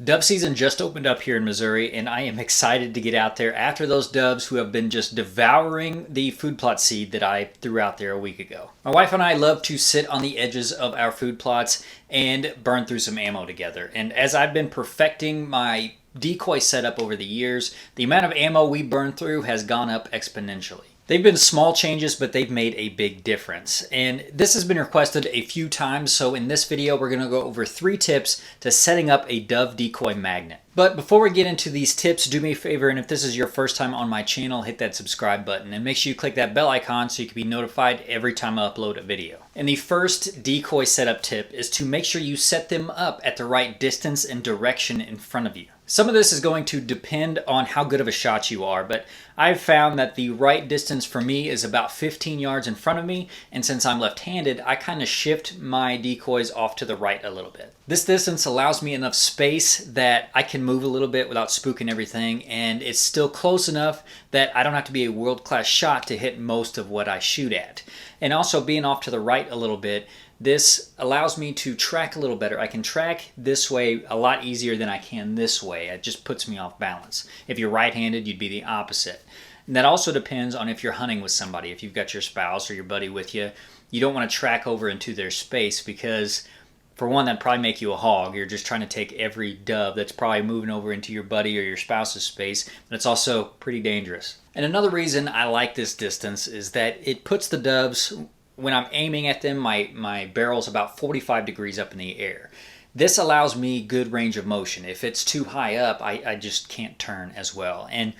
Dove season just opened up here in Missouri, and I am excited to get out there after those doves who have been just devouring the food plot seed that I threw out there a week ago. My wife and I love to sit on the edges of our food plots and burn through some ammo together. And as I've been perfecting my decoy setup over the years, the amount of ammo we burn through has gone up exponentially. They've been small changes, but they've made a big difference. And this has been requested a few times, so in this video we're going to go over 3 tips to setting up a dove decoy magnet. But before we get into these tips, do me a favor, and if this is your first time on my channel, hit that subscribe button and make sure you click that bell icon so you can be notified every time I upload a video. And the first decoy setup tip is to make sure you set them up at the right distance and direction in front of you. Some of this is going to depend on how good of a shot you are, but I've found that the right distance for me is about 15 yards in front of me, and since I'm left-handed, I kind of shift my decoys off to the right a little bit. This distance allows me enough space that I can move a little bit without spooking everything, and it's still close enough that I don't have to be a world-class shot to hit most of what I shoot at. And also being off to the right a little bit, this allows me to track a little better. I can track this way a lot easier than I can this way. It just puts me off balance. If you're right-handed, you'd be the opposite. And that also depends on if you're hunting with somebody. If you've got your spouse or your buddy with you, you don't want to track over into their space because, for one, that'd probably make you a hog. You're just trying to take every dove that's probably moving over into your buddy or your spouse's space, but it's also pretty dangerous. And another reason I like this distance is that it puts the doves, when I'm aiming at them, my barrel's about 45 degrees up in the air. This allows me good range of motion. If it's too high up, I just can't turn as well. And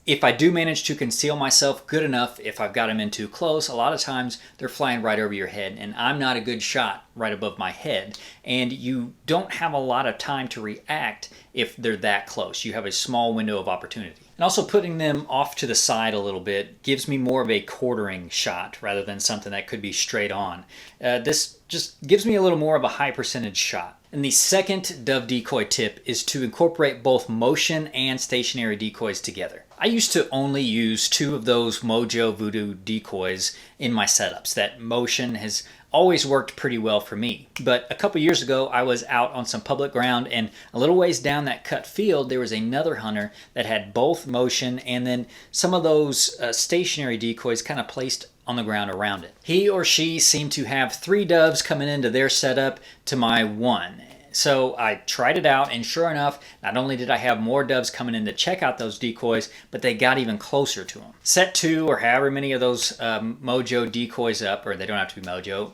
if I do manage to conceal myself good enough, if I've got them in too close, a lot of times they're flying right over your head, and I'm not a good shot right above my head. And you don't have a lot of time to react if they're that close. You have a small window of opportunity. And also putting them off to the side a little bit gives me more of a quartering shot rather than something that could be straight on. This just gives me a little more of a high percentage shot. And the second dove decoy tip is to incorporate both motion and stationary decoys together. I used to only use 2 of those Mojo Voodoo decoys in my setups. That motion has always worked pretty well for me. But a couple years ago, I was out on some public ground, and a little ways down that cut field, there was another hunter that had both motion and then some of those stationary decoys kind of placed on the ground around it. He or she seemed to have 3 doves coming into their setup to my 1. So I tried it out, and sure enough, not only did I have more doves coming in to check out those decoys, but they got even closer to them. Set 2 or however many of those Mojo decoys up, or they don't have to be Mojo,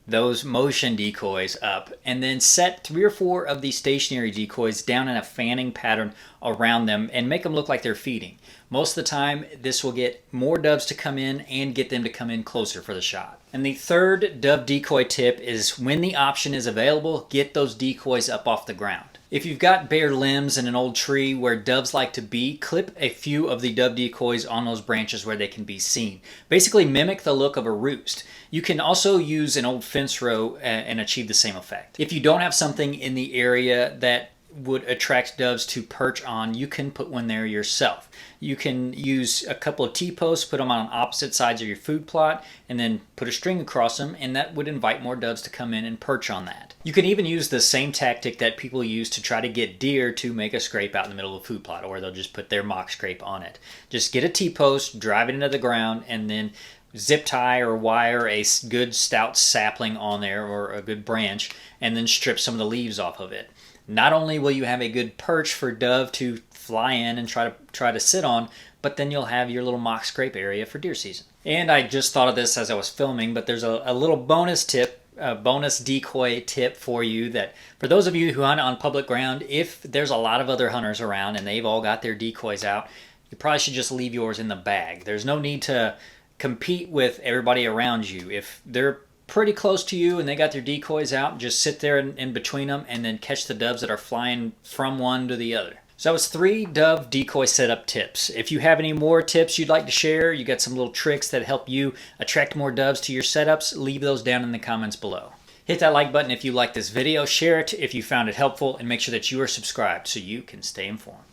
those motion decoys up, and then set 3 or 4 of these stationary decoys down in a fanning pattern around them and make them look like they're feeding. Most of the time, this will get more doves to come in and get them to come in closer for the shot. And the third dove decoy tip is, when the option is available, get those decoys up off the ground. If you've got bare limbs in an old tree where doves like to be, clip a few of the dove decoys on those branches where they can be seen. Basically mimic the look of a roost. You can also use an old fence row and achieve the same effect. If you don't have something in the area that would attract doves to perch on, you can put one there yourself. You can use a couple of T-posts, put them on opposite sides of your food plot, and then put a string across them, and that would invite more doves to come in and perch on that. You can even use the same tactic that people use to try to get deer to make a scrape out in the middle of a food plot, or they'll just put their mock scrape on it. Just get a T-post, drive it into the ground, and then zip tie or wire a good stout sapling on there, or a good branch, and then strip some of the leaves off of it. Not only will you have a good perch for dove to fly in and try to sit on, but then you'll have your little mock scrape area for deer season. And I just thought of this as I was filming, but there's a little bonus tip, a bonus decoy tip for you, that for those of you who hunt on public ground, if there's a lot of other hunters around and they've all got their decoys out, you probably should just leave yours in the bag. There's no need to compete with everybody around you. If they're pretty close to you and they got their decoys out, just sit there in between them and then catch the doves that are flying from one to the other. So that was 3 dove decoy setup tips. If you have any more tips you'd like to share, you got some little tricks that help you attract more doves to your setups, leave those down in the comments below. Hit that like button if you like this video, share it if you found it helpful, and make sure that you are subscribed so you can stay informed.